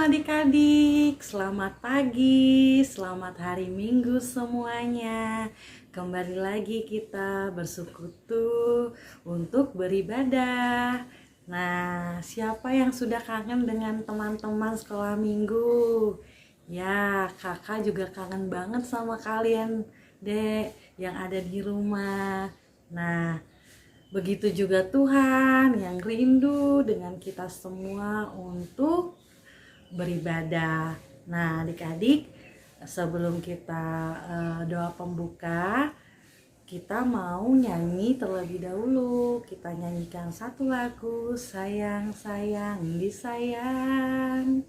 adik-adik, selamat pagi, selamat hari Minggu semuanya. Kembali lagi kita bersekutu untuk beribadah. Nah, siapa yang sudah kangen dengan teman-teman sekolah minggu? Ya, kakak juga kangen banget sama kalian, dek, yang ada di rumah. Nah, begitu juga Tuhan yang rindu dengan kita semua untuk beribadah. Nah, adik-adik, sebelum kita doa pembuka, kita mau nyanyi terlebih dahulu. Kita nyanyikan satu lagu, Sayang Sayang Disayang.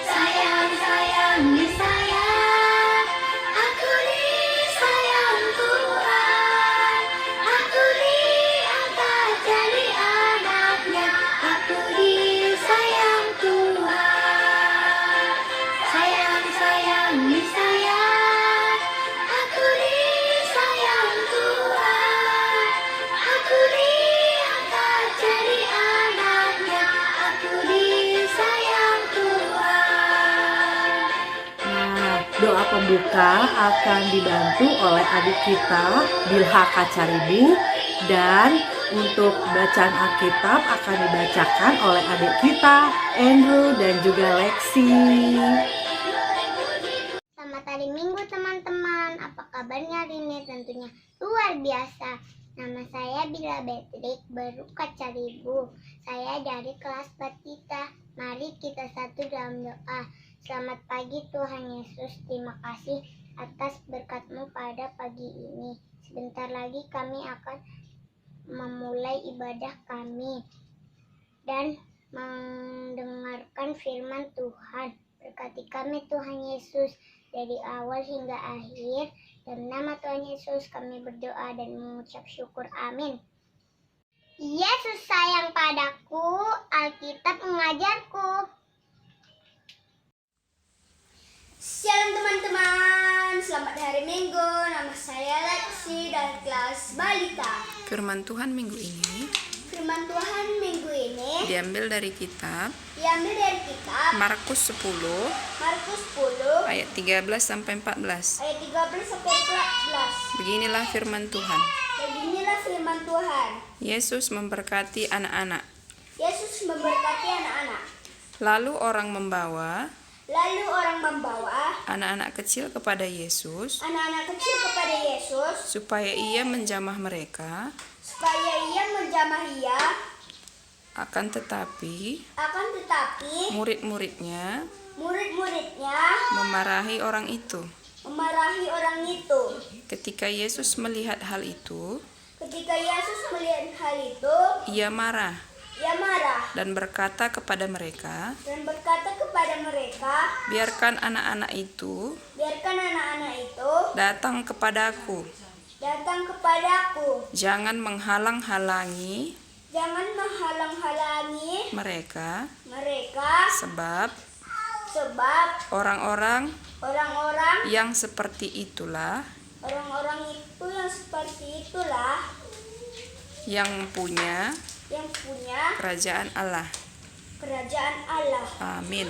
Sayang, sayang, disayang. Aku disayang Tuhan. Aku diangkat jadi anaknya. Aku disayang Tuhan. Sayang, sayang, disayang. Aku disayang Tuhan. Aku diangkat jadi anaknya. Aku disayang Tuhan. Nah, doa pembuka akan dibantu oleh adik kita, Bilha Kacaribu, dan untuk bacaan Alkitab akan dibacakan oleh adik kita, Andrew dan juga Lexi. Selamat hari Minggu teman-teman. Apa kabarnya hari ini? Tentunya luar biasa. Nama saya Bila Betrik Baru Kacaribu. Saya dari kelas Batita. Mari kita satu dalam doa. Selamat pagi Tuhan Yesus. Terima kasih atas berkat-Mu pada pagi ini. Sebentar lagi kami akan memulai ibadah kami dan mendengarkan firman Tuhan. Berkati kami Tuhan Yesus dari awal hingga akhir. Dalam nama Tuhan Yesus kami berdoa dan mengucap syukur. Amin. Yesus sayang padaku, Alkitab mengajarku. Shalom teman-teman, selamat hari Minggu. Nama saya Lexi dari kelas Balita. Firman Tuhan minggu ini Firman Tuhan minggu ini diambil dari kitab Markus Markus 10 10 ayat 13 sampai 14. ayat 13 sampai 14. Beginilah firman Tuhan. Beginilah firman Tuhan. Yesus memberkati anak-anak. Yesus memberkati anak-anak. Lalu orang membawa anak-anak kecil kepada Yesus supaya ia menjamah mereka. Akan tetapi murid-muridnya memarahi orang itu. Ketika Yesus melihat hal itu, ia marah dan berkata kepada mereka, biarkan anak-anak itu datang kepadaku. Jangan menghalang-halangi mereka, sebab orang-orang yang seperti itulah yang punya kerajaan Allah. Amin.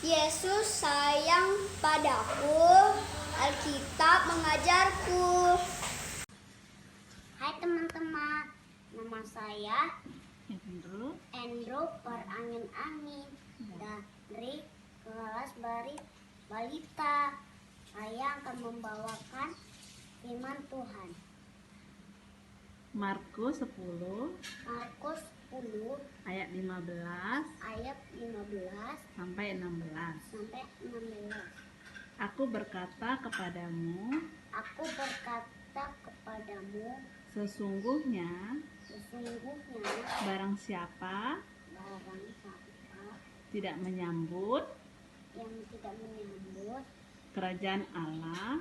Yesus sayang padaku, Alkitab mengajarku. Hai teman-teman, nama saya Andrew Perangin-Angin dari kelas Balita. Saya akan membawakan firman Tuhan. Markus 10 ayat 15 ayat 15 sampai 16. sampai 16. Aku berkata kepadamu, sesungguhnya barang siapa tidak menyambut yang tidak menyambut kerajaan Allah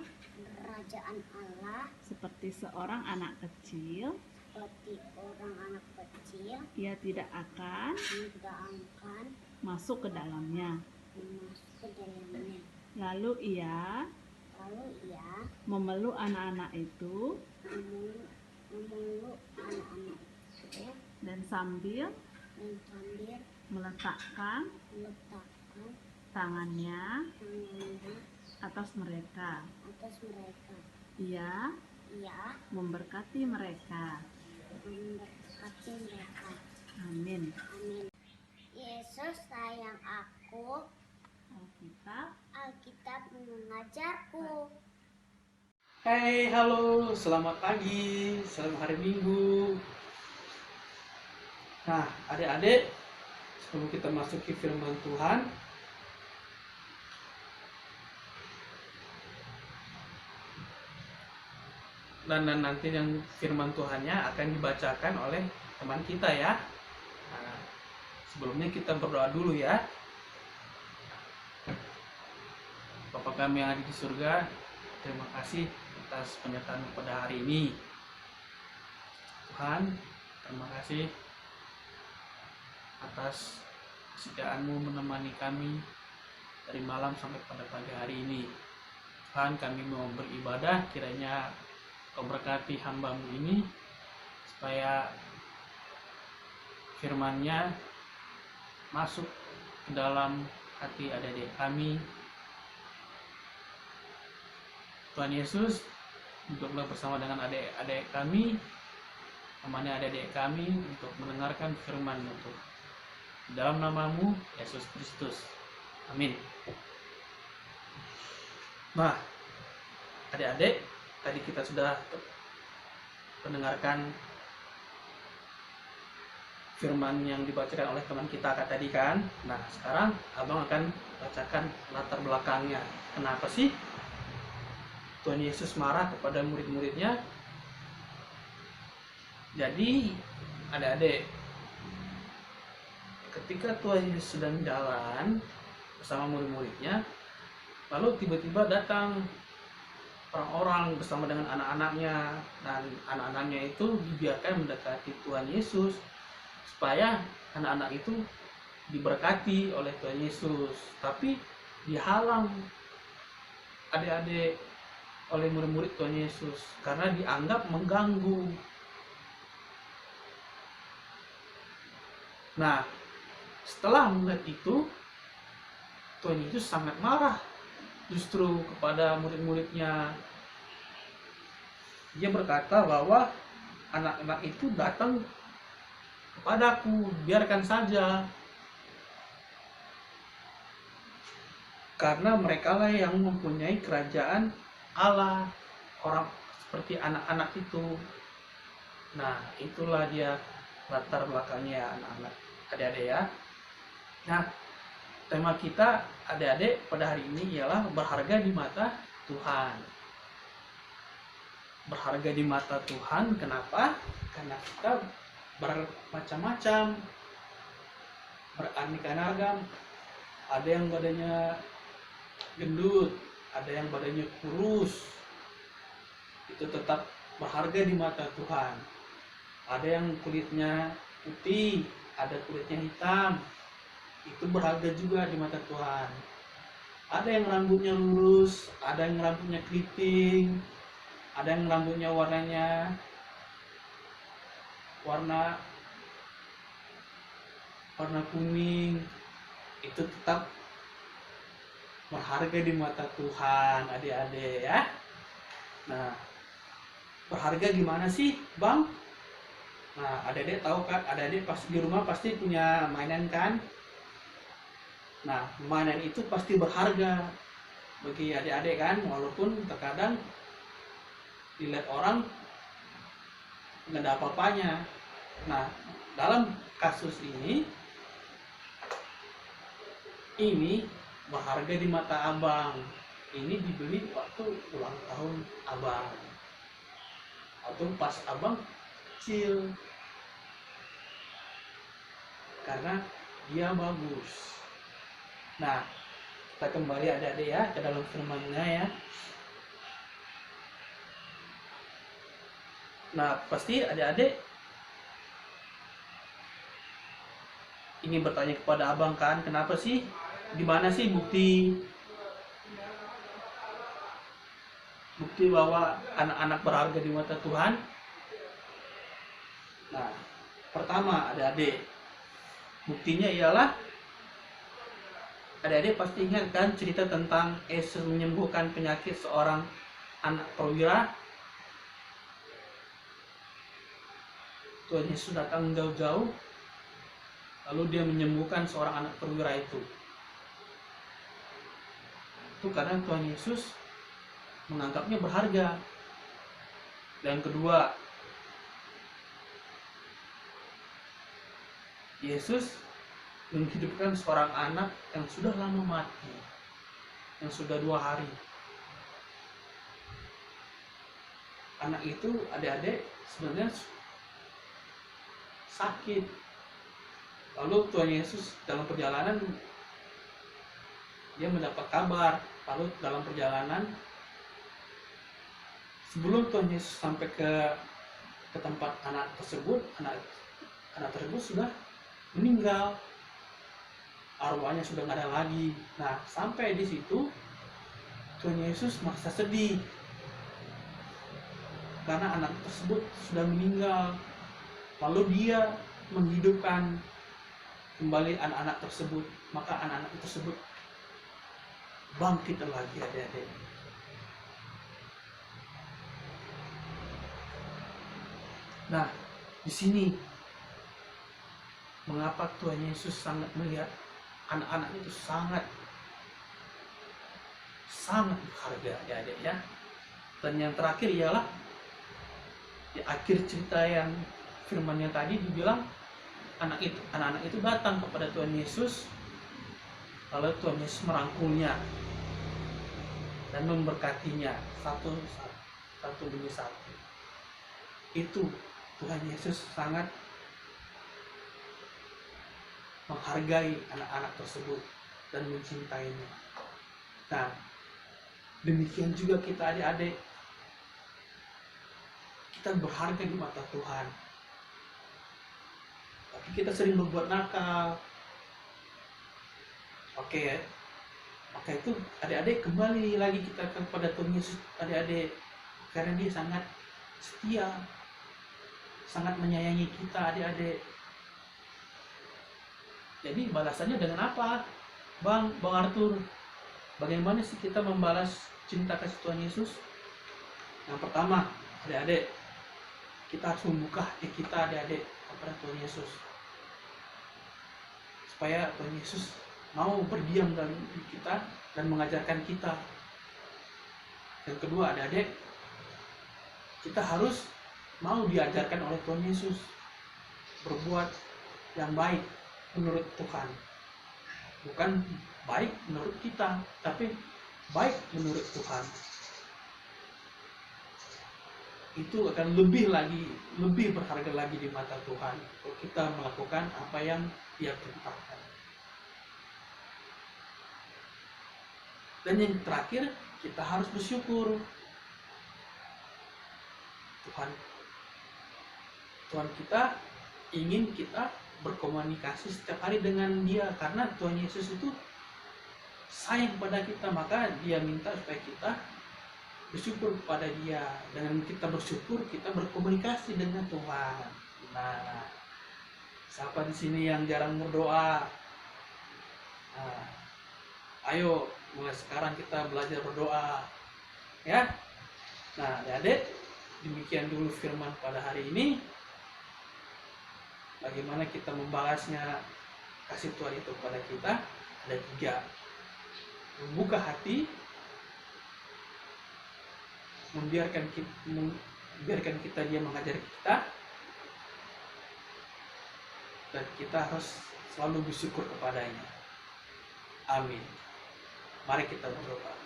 kerajaan Allah seperti seorang anak kecil, seperti orang anak kecil, ia tidak akan tidak akan masuk ke dalamnya. masuk ke dalamnya. Lalu ia memeluk anak-anak itu memeluk anak-anak itu dan sambil meletakkan meletakkan tangannya tangannya atas mereka. atas mereka. Ia Ia memberkati mereka. memberkati mereka. Amin. Amin. Yesus sayang aku. Alkitab mengajarku. Hai, halo, selamat pagi, selamat hari Minggu. Nah, adik-adik, sebelum kita masuk ke firman Tuhan, dan nanti yang firman Tuhannya akan dibacakan oleh teman kita ya. Nah, sebelumnya kita berdoa dulu ya. Bapa kami yang ada di surga, terima kasih atas penyertaan pada hari ini. Tuhan, terima kasih atas kesetiaan-Mu menemani kami dari malam sampai pada pagi hari ini. Tuhan, kami mau beribadah, kiranya Kau berkati hamba-Mu ini, supaya firman-Nya masuk ke dalam hati adik-adik kami. Tuhan Yesus, duduklah bersama dengan adik-adik kami, temani adik-adik kami untuk mendengarkan firman-Mu untuk dalam nama-Mu, Yesus Kristus. Amin. Nah, adik-adik, tadi kita sudah mendengarkan firman yang dibacakan oleh teman kita tadi kan. Nah, sekarang abang akan bacakan latar belakangnya. Kenapa sih Tuhan Yesus marah kepada murid-muridnya? Jadi, adik-adik, ketika Tuhan Yesus sedang jalan bersama murid-muridnya, lalu tiba-tiba datang orang-orang bersama dengan anak-anaknya, dan anak-anaknya itu dibiarkan mendekati Tuhan Yesus supaya anak-anak itu diberkati oleh Tuhan Yesus, tapi dihalang adik-adik oleh murid-murid Tuhan Yesus karena dianggap mengganggu. Nah, setelah melihat itu, Tuhan Yesus sangat marah justru kepada murid-muridnya. Dia berkata bahwa anak-anak itu datang kepadaku, biarkan saja, karena merekalah yang mempunyai kerajaan Allah, orang seperti anak-anak itu. Nah, itulah dia latar belakangnya anak-anak, adik-adik ya. Nah, tema kita adik-adik pada hari ini ialah berharga di mata Tuhan. Berharga di mata Tuhan, kenapa? Karena kita bermacam-macam, beraneka ragam. Ada yang badannya gendut, ada yang badannya kurus, itu tetap berharga di mata Tuhan. Ada yang kulitnya putih, ada kulitnya hitam, itu berharga juga di mata Tuhan. Ada yang rambutnya lurus, ada yang rambutnya keriting, ada yang rambutnya warnanya warna kuning, itu tetap berharga di mata Tuhan, adik-adik ya. Nah, berharga gimana sih, Bang? Nah, adik-adik tahu kan, adik-adik pasti di rumah pasti punya mainan kan? Nah, mainan itu pasti berharga bagi adik-adik kan, walaupun terkadang dilihat orang nggak ada apa-apanya. Nah, dalam kasus ini berharga di mata abang. Ini dibeli waktu ulang tahun abang, atau pas abang kecil, karena dia bagus. Nah, kita kembali adik-adik ya ke dalam firman-Nya ya. Nah, pasti adik-adik ini bertanya kepada abang kan, kenapa sih di mana sih bukti bahwa anak-anak berharga di mata Tuhan? Nah, pertama adik-adik, buktinya ialah adik-adik pasti ingat kan cerita tentang Yesus menyembuhkan penyakit seorang anak perwira. Tuhan Yesus datang jauh-jauh, lalu dia menyembuhkan seorang anak perwira itu. Itu karena Tuhan Yesus menganggapnya berharga. Dan yang kedua, Yesus menghidupkan seorang anak yang sudah lama mati, yang sudah 2 hari. Anak itu adik-adik sebenarnya sakit. Lalu Tuhan Yesus dalam perjalanan dia mendapat kabar. Lalu dalam perjalanan sebelum Tuhan Yesus sampai ke tempat anak tersebut, anak tersebut sudah meninggal. Arwahnya sudah nggak ada lagi. Nah, sampai di situ Tuhan Yesus merasa sedih karena anak tersebut sudah meninggal. Lalu dia menghidupkan kembali anak-anak tersebut. Maka anak-anak tersebut bangkit lagi, adik-adik. Nah, di sini mengapa Tuhan Yesus sangat melihat anak-anak itu sangat berharga, adik-adik ya. Dan yang terakhir ialah di akhir cerita yang firman-Nya tadi dibilang anak-anak itu datang kepada Tuhan Yesus, lalu Tuhan Yesus merangkulnya dan memberkatinya satu demi satu. Itu Tuhan Yesus sangat menghargai anak-anak tersebut dan mencintainya. Nah, demikian juga kita adik-adik, kita berharga di mata Tuhan. Tapi kita sering berbuat nakal. Oke ya. Maka itu adik-adik kembali lagi kita kepada Tuhan Yesus, adik-adik, karena Dia sangat setia, sangat menyayangi kita, adik-adik. Jadi balasannya dengan apa? Bang Arthur, bagaimana sih kita membalas cinta kasih Tuhan Yesus? Yang pertama, adik-adik, kita harus membuka hati kita, adik-adik, kepada Tuhan Yesus, supaya Tuhan Yesus mau berdiam dalam diri kita dan mengajarkan kita. Yang kedua, adik-adik, kita harus mau diajarkan oleh Tuhan Yesus berbuat yang baik menurut Tuhan, bukan baik menurut kita, tapi baik menurut Tuhan. Itu akan lebih berharga lagi di mata Tuhan kalau kita melakukan apa yang Dia perintahkan. Dan yang terakhir, kita harus bersyukur. Tuhan kita ingin kita berkomunikasi setiap hari dengan Dia, karena Tuhan Yesus itu sayang pada kita. Maka Dia minta supaya kita bersyukur kepada Dia. Dengan kita bersyukur, kita berkomunikasi dengan Tuhan. Nah, siapa di sini yang jarang berdoa? Nah, ayo mulai sekarang kita belajar berdoa, ya. Nah, adik-adik, demikian dulu firman pada hari ini. Bagaimana kita membalasnya kasih Tuhan itu kepada kita? Ada 3. Membuka hati, membiarkan kita Dia mengajar kita, dan kita harus selalu bersyukur kepadanya. Amin. Mari kita berdoa.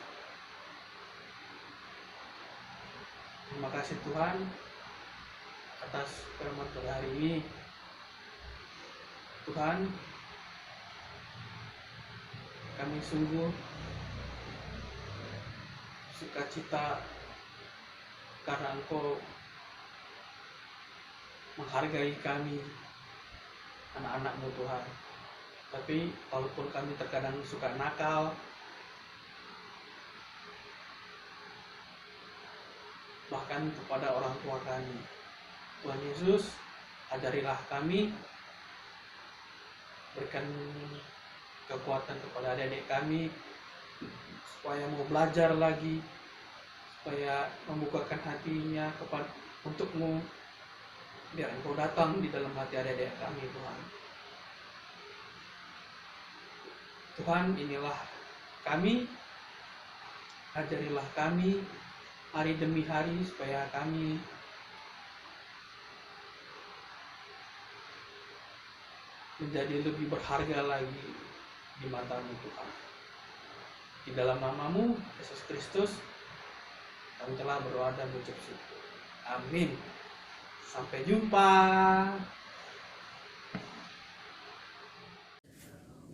Terima kasih Tuhan atas firman pada hari ini. Tuhan, kami sungguh sukacita karena Engkau menghargai kami, anak-anak-Mu Tuhan. Tapi walaupun kami terkadang suka nakal, bahkan kepada orang tua kami, Tuhan Yesus, ajarilah kami, berikan kekuatan kepada adik-adik kami supaya mau belajar lagi, supaya membukakan hatinya untukmu, biar Engkau datang di dalam hati adik-adik kami, Tuhan. Tuhan, inilah kami, ajarilah kami hari demi hari supaya kami menjadi lebih berharga lagi di mata-Mu, Tuhan. Di dalam nama-Mu, Yesus Kristus, kami telah berdoa dan mengucap syukur. Amin. Sampai jumpa.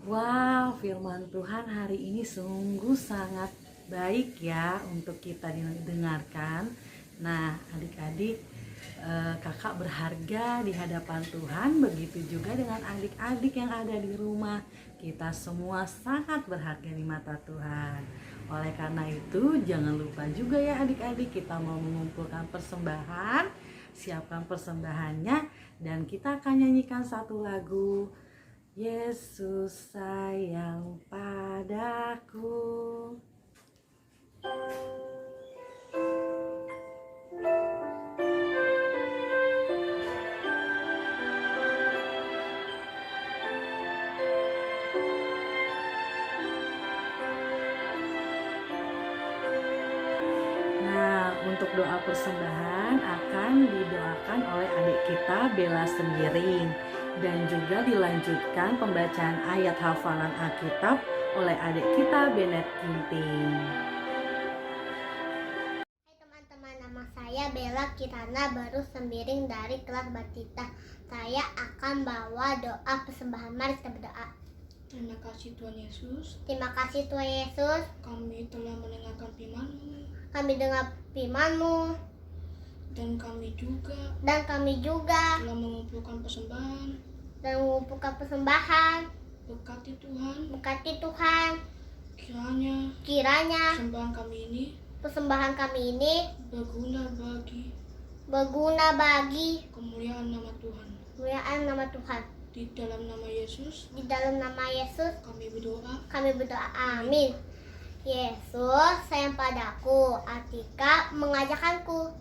Wow, firman Tuhan hari ini sungguh sangat baik ya untuk kita dengarkan. Nah, adik-adik, kakak berharga di hadapan Tuhan, begitu juga dengan adik-adik yang ada di rumah. Kita semua sangat berharga di mata Tuhan. Oleh karena itu, jangan lupa juga ya adik-adik, kita mau mengumpulkan persembahan, siapkan persembahannya, dan kita akan nyanyikan satu lagu, Yesus sayang padaku. Nah, untuk doa persembahan akan didoakan oleh adik kita Bella Sembiring, dan juga dilanjutkan pembacaan ayat hafalan Alkitab oleh adik kita Benet Ginting. Hai teman-teman, nama saya Bella Kirana, baru Sembiring dari kelas Batita. Saya akan bawa doa persembahan. Mari kita berdoa. Terima kasih Tuhan Yesus, Terima kasih Tuhan Yesus, kami telah mendengarkan firman-Mu, kami dengar firman-Mu, dan kami juga telah mengumpulkan persembahan. Berkati Tuhan, Berkati Tuhan, kiranya kiranya persembahan kami ini berguna bagi kemuliaan nama Tuhan. nama Tuhan. Di dalam nama Yesus, Di dalam nama Yesus kami berdoa. kami berdoa, amin. Yesus sayang padaku, Atika mengajarkanku.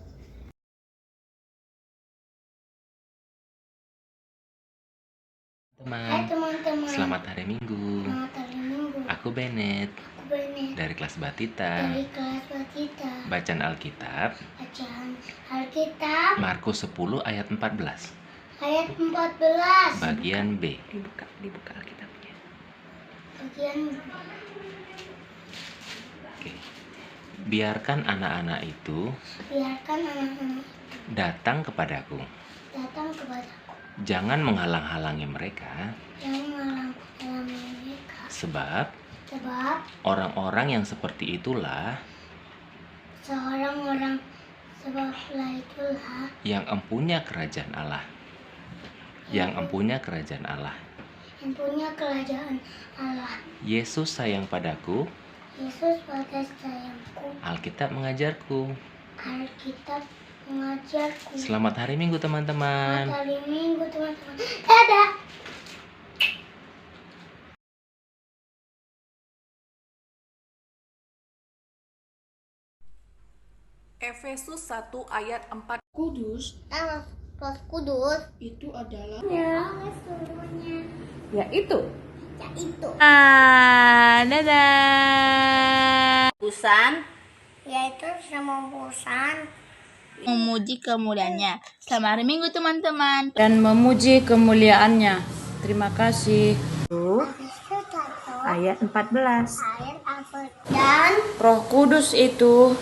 Hai teman-teman, Selamat hari Minggu. selamat hari Minggu. Aku Benet Aku Benet dari kelas Batita. dari kelas Batita. Bacaan Alkitab Bacaan Alkitab Markus 10 ayat 14 ayat 14 bagian B. Dibuka Alkitabnya. bagian Oke. Biarkan anak-anak itu biarkan anak-anak datang kepadaku. datang kepadaku, Jangan menghalang-halangi mereka, jangan menghalang-halangi mereka, sebab sebab orang-orang yang seperti itulah sebablah itulah yang empunya kerajaan Allah. Yang empunya kerajaan Allah. yang punya kerajaan Allah. Yesus sayang padaku, Yesus pada sayangku, Alkitab mengajarku. Alkitab mengajarku. Selamat hari Minggu teman-teman. Selamat hari Minggu teman-teman. Dadah. Efesus 1 ayat 4. Kudus Roh Kudus itu adalah seluruhnya Yaitu yaitu dadah. yaitu semua urusan memuji kemuliaannya. Selamat hari Minggu teman-teman. Dan memuji kemuliaannya. Terima kasih. Ayat 14. ayat apa dan Roh Kudus itu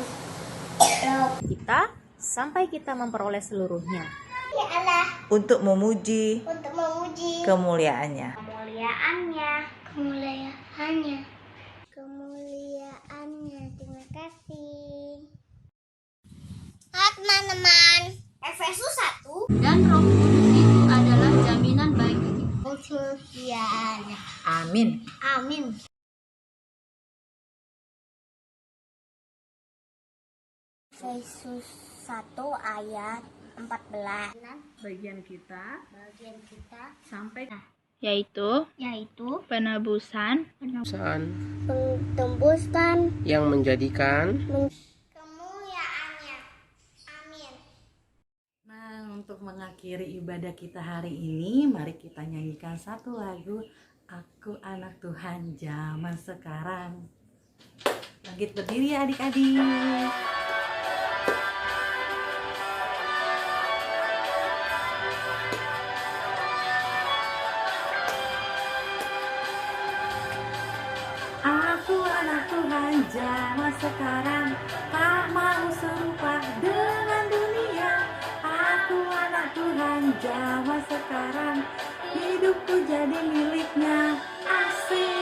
kita sampai kita memperoleh seluruhnya ya Allah untuk memuji untuk memuji kemuliaannya. kemuliaannya. Terima kasih. Hai teman-teman, Efesus 1 Dan Roh Kudus itu adalah jaminan baik. kemuliaannya Amin. Amin. Yesus 1 ayat 14. Bagian kita Bagian kita sampai Yaitu yaitu penebusan tembuskan yang menjadikan kemuliaannya. Amin. Nah, untuk mengakhiri ibadah kita hari ini, mari kita nyanyikan satu lagu, Aku Anak Tuhan Zaman Sekarang. Bangkit berdiri ya adik-adik. Aku anak Tuhan zaman sekarang, tak mau serupa dengan dunia. Aku anak Tuhan zaman sekarang, hidupku jadi miliknya. Asik.